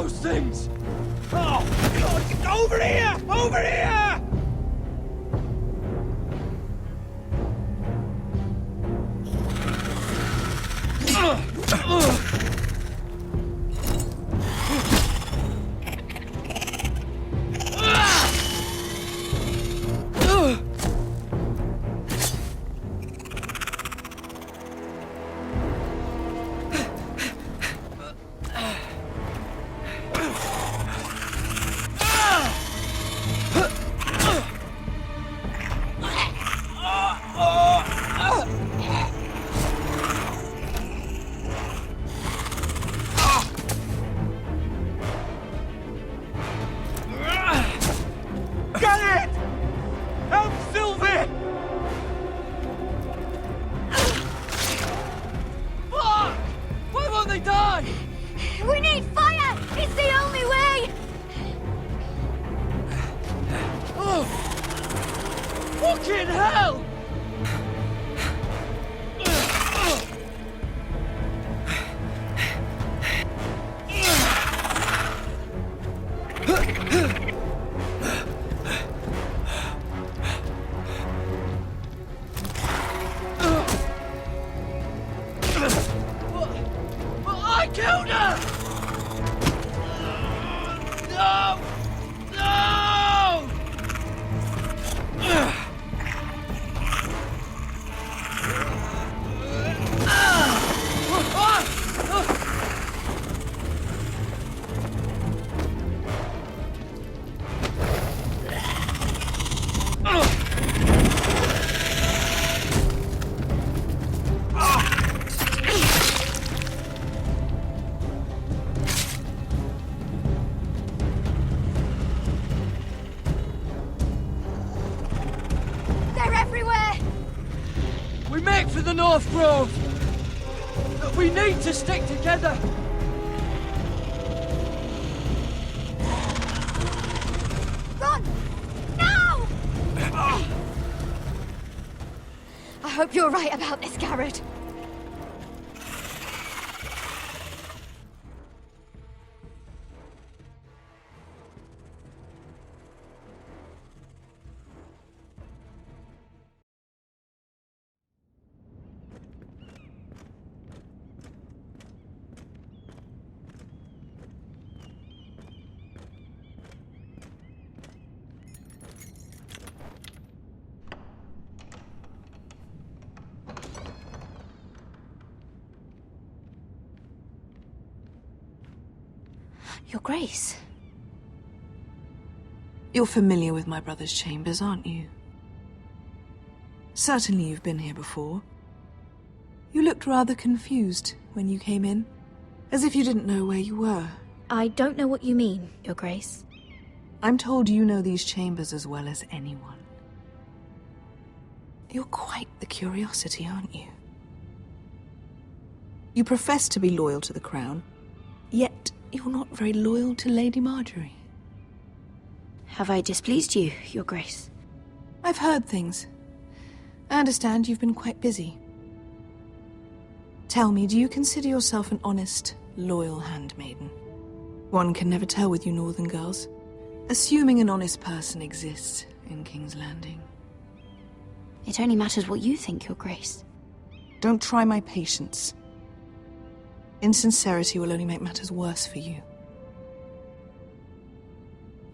those things! Oh, God, get over here! Over here! We need fire! It's the only way! Oh! Fucking hell! I killed her! No! No! They're everywhere! We make for the North Grove! But we need to stick together! Run! Now! I hope you're right about this, Garrett. Your Grace. You're familiar with my brother's chambers, aren't you? Certainly you've been here before. You looked rather confused when you came in, as if you didn't know where you were. I don't know what you mean, Your Grace. I'm told you know these chambers as well as anyone. You're quite the curiosity, aren't you? You profess to be loyal to the crown, yet you're not very loyal to Lady Marjorie. Have I displeased you, Your Grace? I've heard things. I understand you've been quite busy. Tell me, do you consider yourself an honest, loyal handmaiden? One can never tell with you northern girls. Assuming an honest person exists in King's Landing. It only matters what you think, Your Grace. Don't try my patience. Insincerity will only make matters worse for you.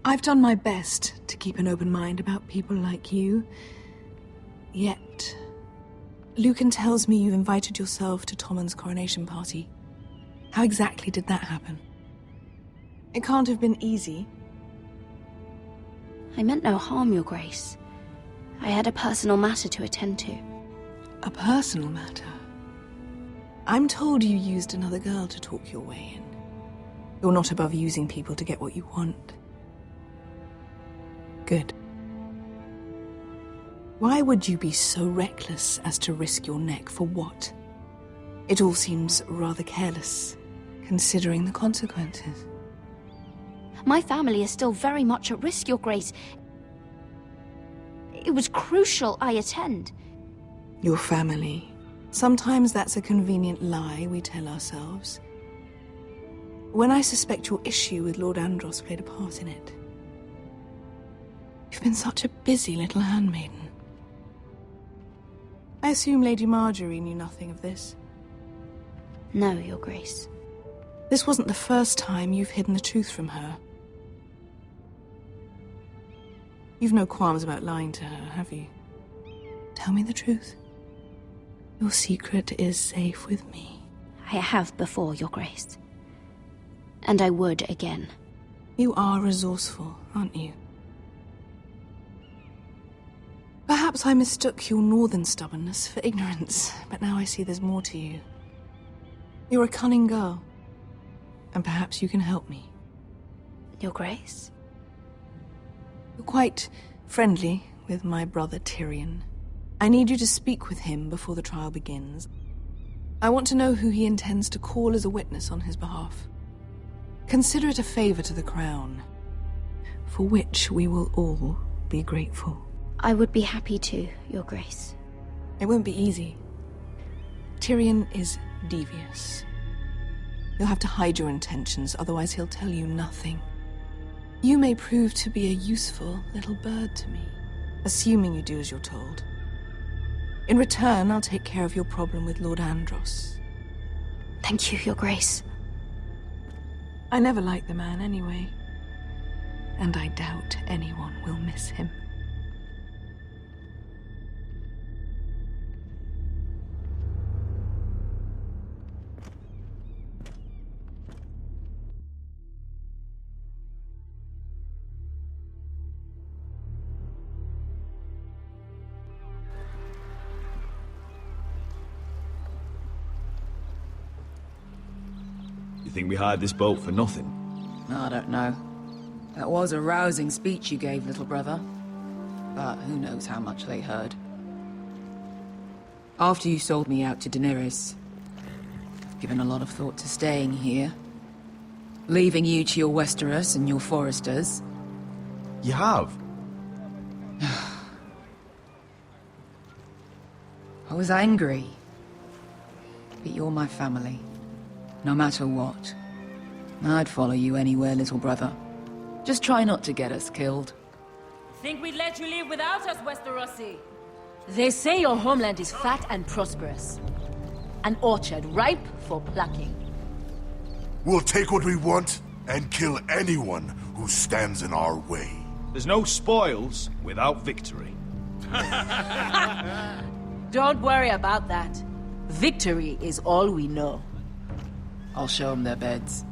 I've done my best to keep an open mind about people like you. Yet, Lucan tells me you invited yourself to Tommen's coronation party. How exactly did that happen? It can't have been easy. I meant no harm, Your Grace. I had a personal matter to attend to. A personal matter? I'm told you used another girl to talk your way in. You're not above using people to get what you want. Good. Why would you be so reckless as to risk your neck for what? It all seems rather careless, considering the consequences. My family is still very much at risk, Your Grace. It was crucial I attend. Your family. Sometimes that's a convenient lie we tell ourselves. when I suspect your issue with Lord Andros played a part in it. You've been such a busy little handmaiden. I assume Lady Marjorie knew nothing of this. No, Your Grace. This wasn't the first time you've hidden the truth from her. You've no qualms about lying to her, have you? Tell me the truth. Your secret is safe with me. I have before, Your Grace. And I would again. You are resourceful, aren't you? Perhaps I mistook your northern stubbornness for ignorance, but now I see there's more to you. You're a cunning girl, and perhaps you can help me. Your Grace? You're quite friendly with my brother Tyrion. I need you to speak with him before the trial begins. I want to know who he intends to call as a witness on his behalf. Consider it a favor to the crown, for which we will all be grateful. I would be happy to, Your Grace. It won't be easy. Tyrion is devious. You'll have to hide your intentions, otherwise he'll tell you nothing. You may prove to be a useful little bird to me, assuming you do as you're told. In return, I'll take care of your problem with Lord Andros. Thank you, Your Grace. I never liked the man anyway, and I doubt anyone will miss him. You think we hired this boat for nothing? I don't know. That was a rousing speech you gave, little brother. But who knows how much they heard. After you sold me out to Daenerys, I've given a lot of thought to staying here. Leaving you to your Westeros and your Foresters. You have? I was angry. But you're my family. No matter what. I'd follow you anywhere, little brother. Just try not to get us killed. Think we'd let you live without us, Westerosi? They say your homeland is fat and prosperous. An orchard ripe for plucking. We'll take what we want and kill anyone who stands in our way. There's no spoils without victory. Don't worry about that. Victory is all we know. I'll show them their beds.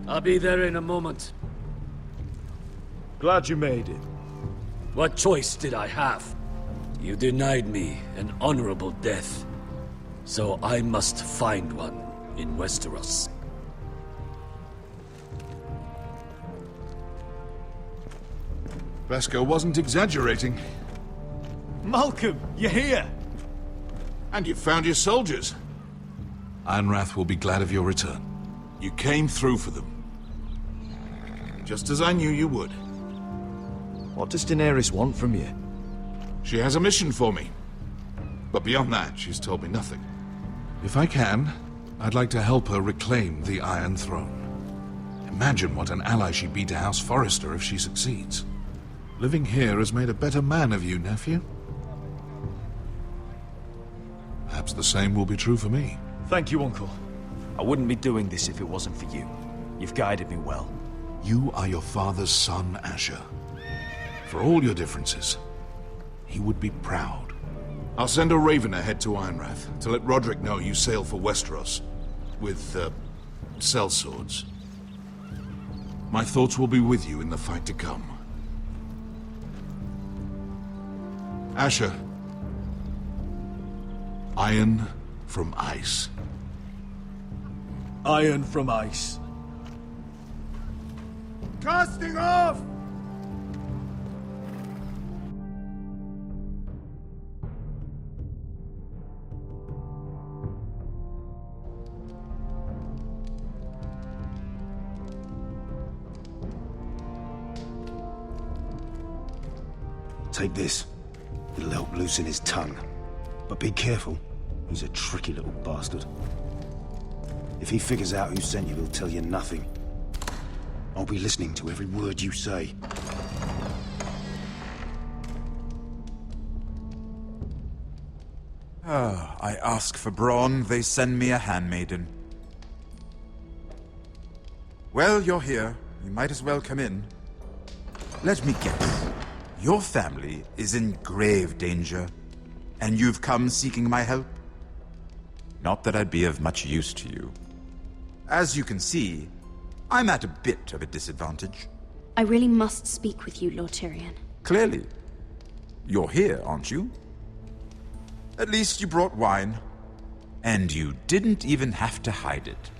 I'll be there in a moment. Glad you made it. What choice did I have? You denied me an honorable death. So I must find one in Westeros. Beskar wasn't exaggerating. Malcolm, you're here! And you found your soldiers. Ironrath will be glad of your return. You came through for them. Just as I knew you would. What does Daenerys want from you? She has a mission for me. But beyond that, she's told me nothing. If I can, I'd like to help her reclaim the Iron Throne. Imagine what an ally she'd be to House Forrester if she succeeds. Living here has made a better man of you, nephew. Perhaps the same will be true for me. Thank you, Uncle. I wouldn't be doing this if it wasn't for you. You've guided me well. You are your father's son, Asher. For all your differences, he would be proud. I'll send a raven ahead to Ironrath to let Roderick know you sail for Westeros. With, sellswords. My thoughts will be with you in the fight to come. Asher. Iron from ice. Iron from ice. Casting off! Take this. It'll help loosen his tongue. But be careful. He's a tricky little bastard. If he figures out who sent you, he'll tell you nothing. I'll be listening to every word you say. I ask for brawn, they send me a handmaiden. Well, you're here. You might as well come in. Let me guess. Your family is in grave danger, and you've come seeking my help? Not that I'd be of much use to you. As you can see, I'm at a bit of a disadvantage. I really must speak with you, Lord Tyrion. Clearly. You're here, aren't you? At least you brought wine. And you didn't even have to hide it.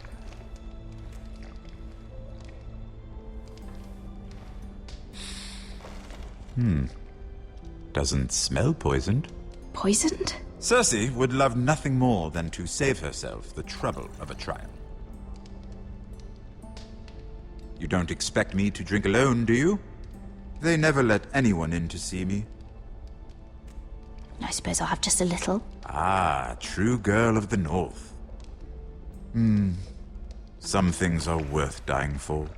Doesn't smell poisoned. Poisoned? Cersei would love nothing more than to save herself the trouble of a trial. You don't expect me to drink alone, do you? They never let anyone in to see me. I suppose I'll have just a little. Ah, true girl of the North. Some things are worth dying for.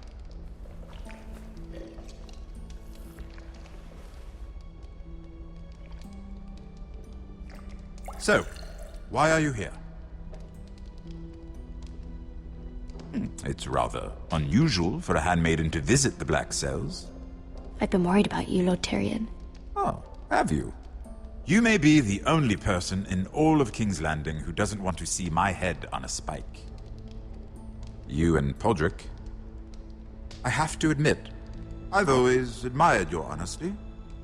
So, why are you here? It's rather unusual for a handmaiden to visit the Black Cells. I've been worried about you, Lord Tyrion. Oh, have you? You may be the only person in all of King's Landing who doesn't want to see my head on a spike. You and Podrick. I have to admit, I've always admired your honesty,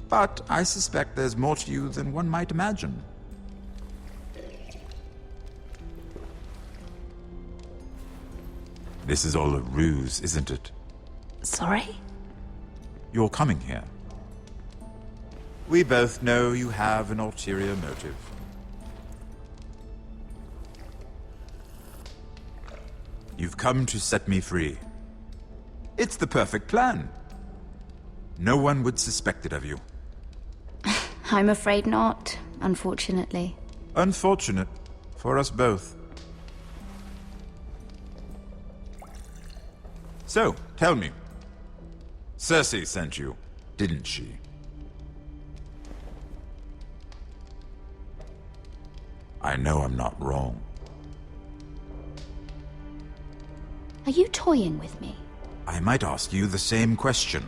but I suspect there's more to you than one might imagine. This is all a ruse, isn't it? Sorry? You're coming here. We both know you have an ulterior motive. You've come to set me free. It's the perfect plan. No one would suspect it of you. I'm afraid not, unfortunately. Unfortunate for us both. So, tell me. Cersei sent you, didn't she? I know I'm not wrong. Are you toying with me? I might ask you the same question.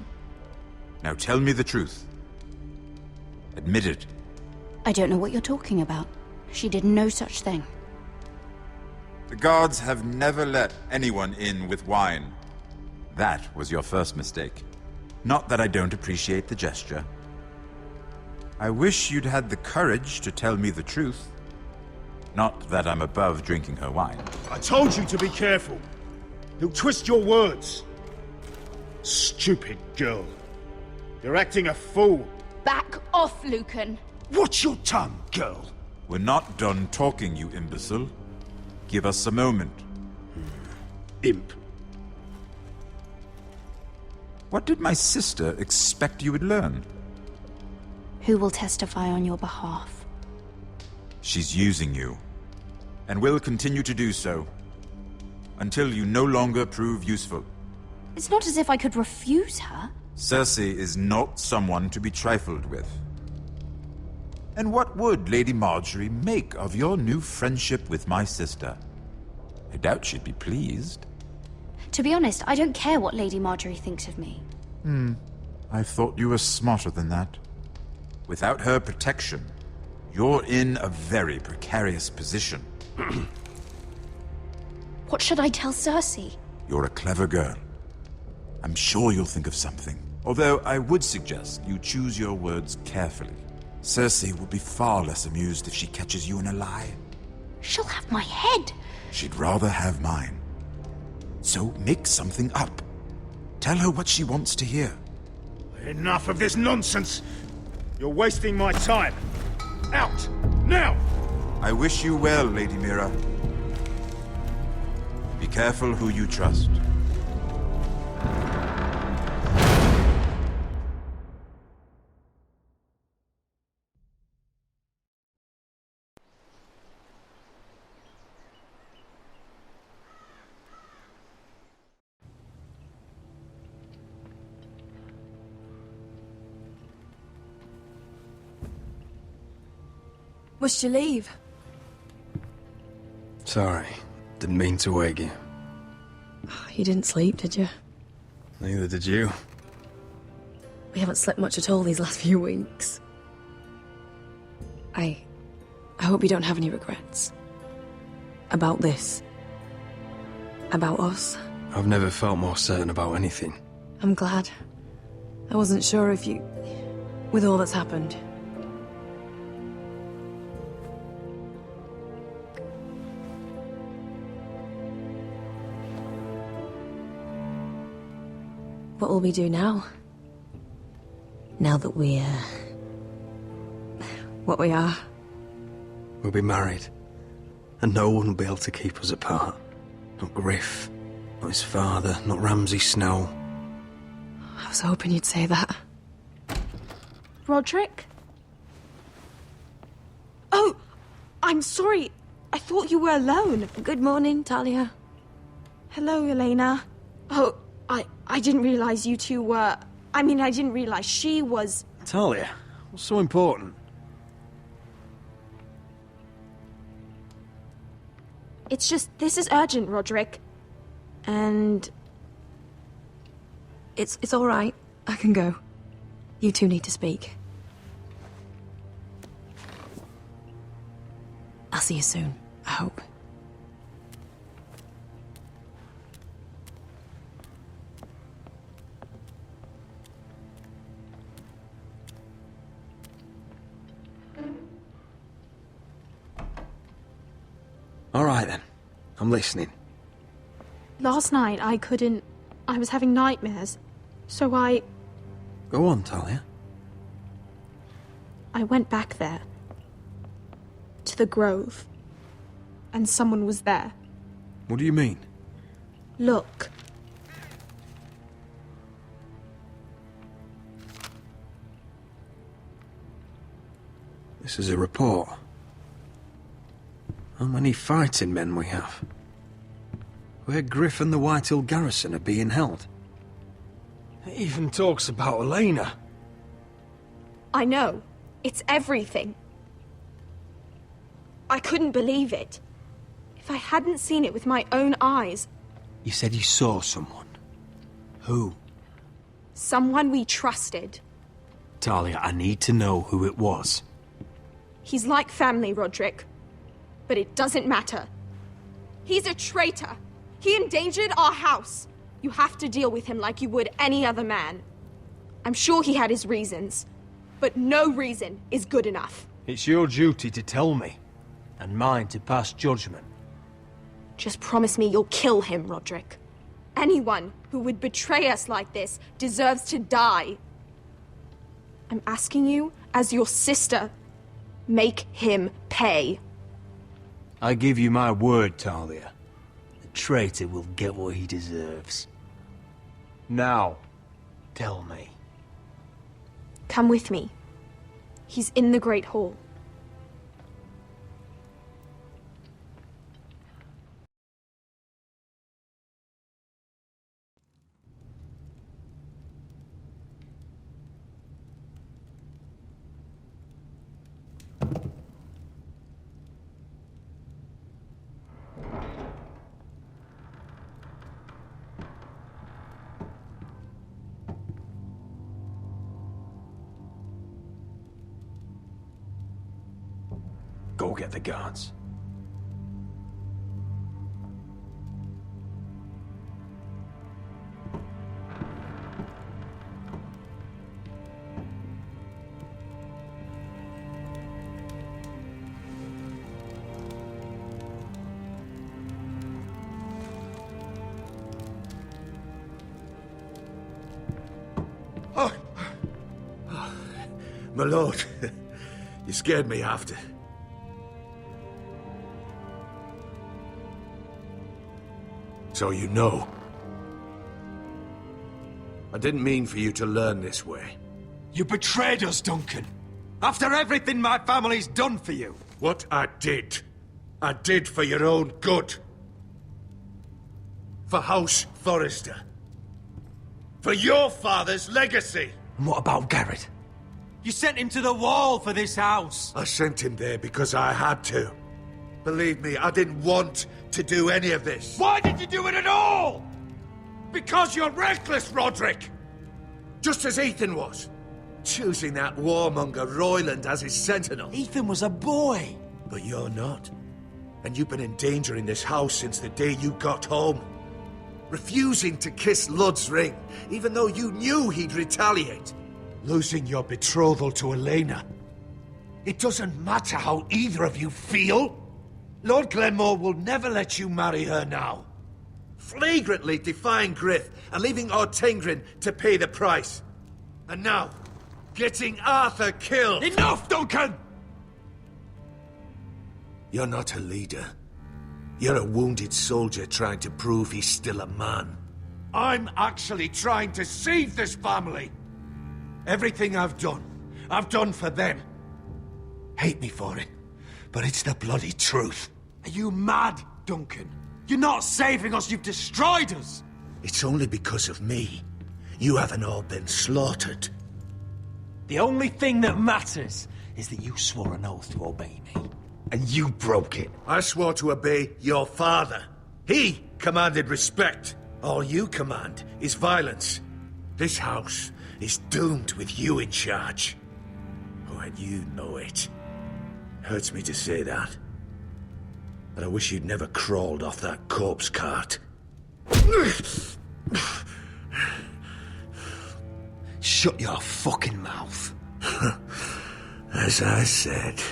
Now tell me the truth. Admit it. I don't know what you're talking about. She did no such thing. The guards have never let anyone in with wine. That was your first mistake. Not that I don't appreciate the gesture. I wish you'd had the courage to tell me the truth. Not that I'm above drinking her wine. I told you to be careful. He'll twist your words. Stupid girl. You're acting a fool. Back off, Lucan. Watch your tongue, girl. We're not done talking, you imbecile. Give us a moment. Imp. What did my sister expect you would learn? Who will testify on your behalf? She's using you, and will continue to do so, until you no longer prove useful. It's not as if I could refuse her. Cersei is not someone to be trifled with. And what would Lady Marjorie make of your new friendship with my sister? I doubt she'd be pleased. To be honest, I don't care what Lady Marjorie thinks of me. I thought you were smarter than that. Without her protection, you're in a very precarious position. What should I tell Cersei? You're a clever girl. I'm sure you'll think of something. Although I would suggest you choose your words carefully. Cersei will be far less amused if she catches you in a lie. She'll have my head. She'd rather have mine. So make something up. Tell her what she wants to hear. Enough of this nonsense. You're wasting my time. Out! Now! I wish you well, Lady Mira. Be careful who you trust. Must you leave? Sorry, didn't mean to wake you. You didn't sleep, did you? Neither did you. We haven't slept much at all these last few weeks. I hope you don't have any regrets. About this. About us. I've never felt more certain about anything. I'm glad. I wasn't sure if you... with all that's happened. What will we do now? Now that we're... what we are? We'll be married. And no one will be able to keep us apart. Not Griff, not his father, not Ramsay Snow. I was hoping you'd say that. Roderick? Oh, I'm sorry. I thought you were alone. Good morning, Talia. Hello, Elena. Oh, I didn't realize you two were... I mean, I didn't realize she was... Talia, what's so important? It's just, this is urgent, Roderick. And... It's all right. I can go. You two need to speak. I'll see you soon, I hope. All right then. I'm listening. Last night, I couldn't... I was having nightmares. So I Go on, Talia. went back there. To the grove. And someone was there. What do you mean? Look. This is a report. How many fighting men we have? Where Griff and the Whitehill garrison are being held. It even talks about Elena. I know. It's everything. I couldn't believe it. If I hadn't seen it with my own eyes... You said you saw someone. Who? Someone we trusted. Talia, I need to know who it was. He's like family, Roderick. But it doesn't matter. He's a traitor. He endangered our house. You have to deal with him like you would any other man. I'm sure he had his reasons. But no reason is good enough. It's your duty to tell me. And mine to pass judgment. Just promise me you'll kill him, Roderick. Anyone who would betray us like this deserves to die. I'm asking you, as your sister, make him pay. I give you my word, Talia. The traitor will get what he deserves. Now, tell me. Come with me. He's in the Great Hall. Go get the guards. My lord, you scared me after. So you know. I didn't mean for you to learn this way. You betrayed us, Duncan. After everything my family's done for you. What I did for your own good. For House Forrester. For your father's legacy. And what about Garrett? You sent him to the wall for this house! I sent him there because I had to. Believe me, I didn't want to do any of this. Why did you do it at all? Because you're reckless, Roderick! Just as Ethan was. Choosing that warmonger Royland as his sentinel. Ethan was a boy! But you're not. And you've been in danger in this house since the day you got home. Refusing to kiss Lud's ring, even though you knew he'd retaliate. Losing your betrothal to Elena. It doesn't matter how either of you feel. Lord Glenmore will never let you marry her now. Flagrantly defying Gryff and leaving Ortengrin to pay the price. And now, getting Arthur killed. Enough, Duncan! You're not a leader. You're a wounded soldier trying to prove he's still a man. I'm actually trying to save this family. Everything I've done for them. Hate me for it, but it's the bloody truth. Are you mad, Duncan? You're not saving us, you've destroyed us! It's only because of me. You haven't all been slaughtered. The only thing that matters is that you swore an oath to obey me. And you broke it. I swore to obey your father. He commanded respect. All you command is violence. This house is doomed with you in charge. Oh, and you know it. Hurts me to say that. But I wish you'd never crawled off that corpse cart. Shut your fucking mouth. As I said.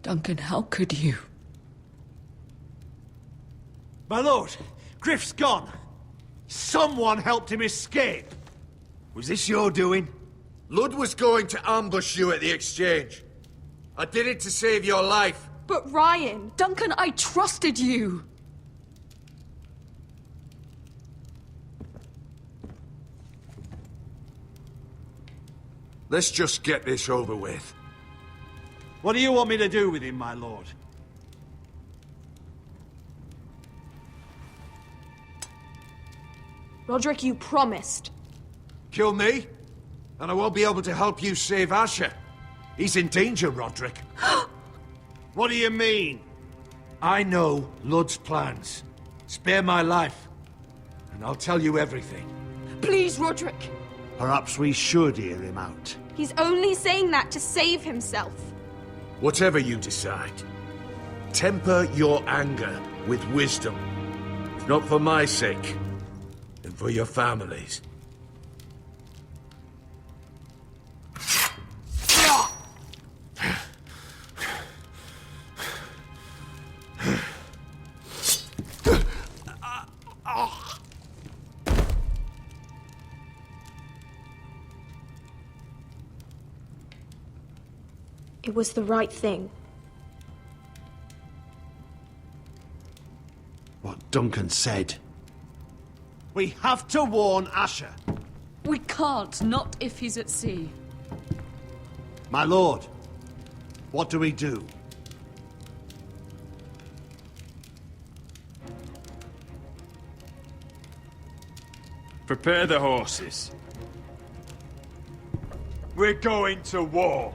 Duncan, how could you? My lord, Gryff's gone. Someone helped him escape. Was this your doing? Lud was going to ambush you at the exchange. I did it to save your life. But Ryan... Duncan, I trusted you! Let's just get this over with. What do you want me to do with him, my lord? Roderick, you promised. Kill me, and I won't be able to help you save Asher. He's in danger, Roderick. What do you mean? I know Lud's plans. Spare my life, and I'll tell you everything. Please, Roderick. Perhaps we should hear him out. He's only saying that to save himself. Whatever you decide, temper your anger with wisdom. If not for my sake, then for your families. It was the right thing. What Duncan said. We have to warn Asher. We can't, not if he's at sea. My lord, what do we do? Prepare the horses. We're going to war.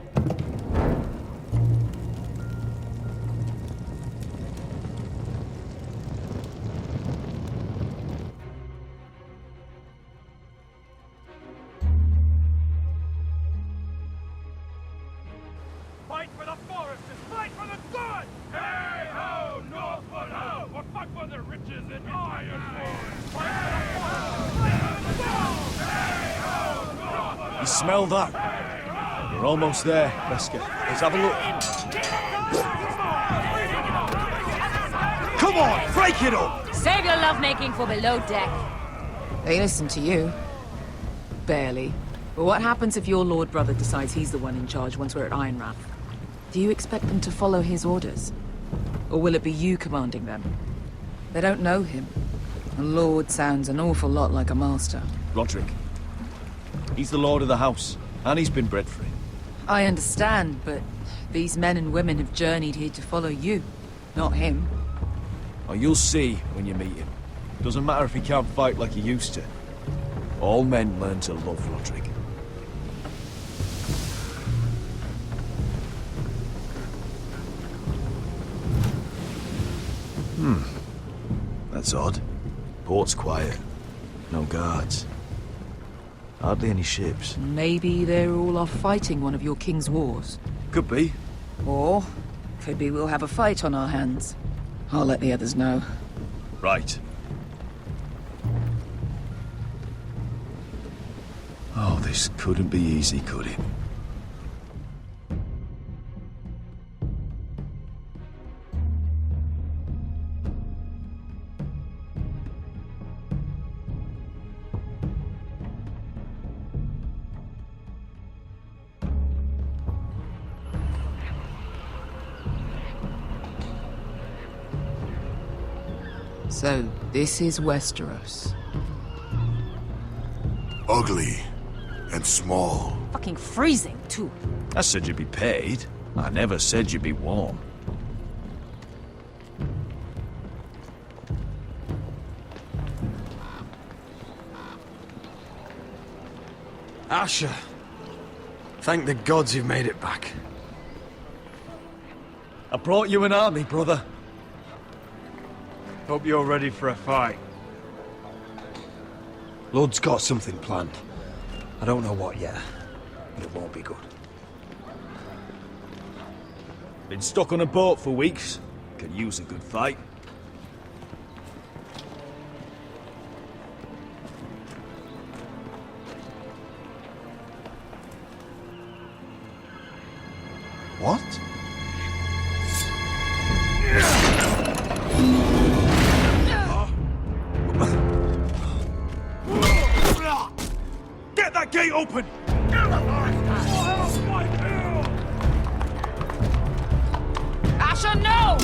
Fight for the forests and fight for the sun! Hey ho, Northwood ho! Or fight for the riches in Ironwood! Fight for the forests! Hey ho, Northwood! You smell that? We're almost there, Beskha. Let's have a look. Come on, break it up! Save your lovemaking for below deck. They listen to you. Barely. But what happens if your lord brother decides he's the one in charge once we're at Ironrath? Do you expect them to follow his orders? Or will it be you commanding them? They don't know him. A lord sounds an awful lot like a master. Roderick. He's the lord of the house, and he's been bred for it. I understand, but these men and women have journeyed here to follow you, not him. Oh, you'll see when you meet him. Doesn't matter if he can't fight like he used to. All men learn to love Roderick. That's odd. Port's quiet. No guards. Hardly any ships. Maybe they're all off fighting one of your king's wars. Could be. Or, could be we'll have a fight on our hands. I'll let the others know. Right. Oh, this couldn't be easy, could it? So, this is Westeros. Ugly and small. Fucking freezing, too. I said you'd be paid. I never said you'd be warm. Asher, thank the gods you've made it back. I brought you an army, brother. Hope you're ready for a fight. Lord's got something planned. I don't know what yet, but it won't be good. Been stuck on a boat for weeks. Could use a good fight. What? Get that gate open! Asher, no!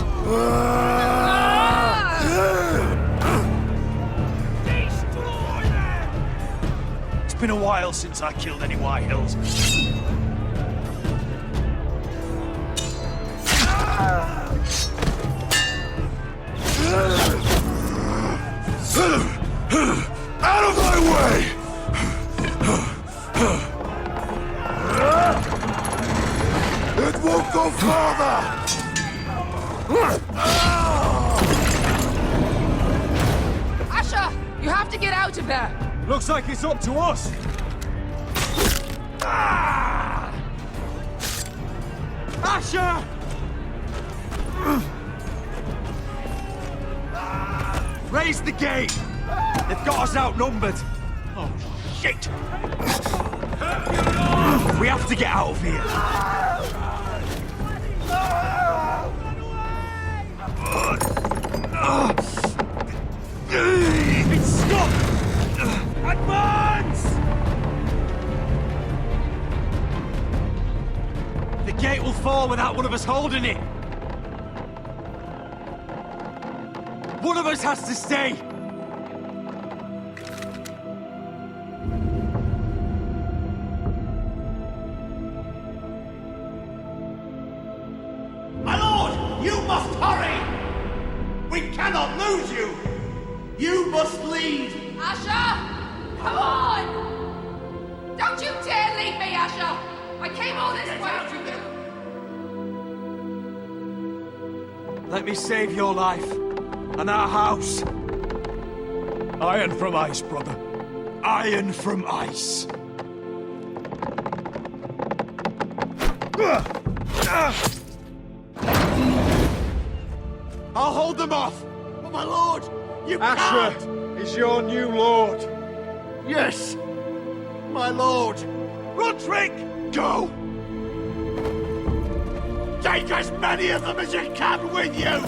Destroy them! It's been a while since I killed any White Hills. Out of my way! It won't go farther! Asher! You have to get out of there! Looks like it's up to us. Asher! Raise the gate! They've got us outnumbered. Oh, shit! We have to get out of here. It's stuck! Advance! The gate will fall without one of us holding it. One of us has to stay. My lord, you must hurry! We cannot lose you! You must lead! Asher! Come on! Don't you dare leave me, Asher! I came all this way for you! Let me save your life and our house. Iron from ice, brother. Iron from ice. I'll hold them off. But my lord, you Asher can't! is your new lord. Yes, my lord. Roderick! Go! Take as many of them as you can with you!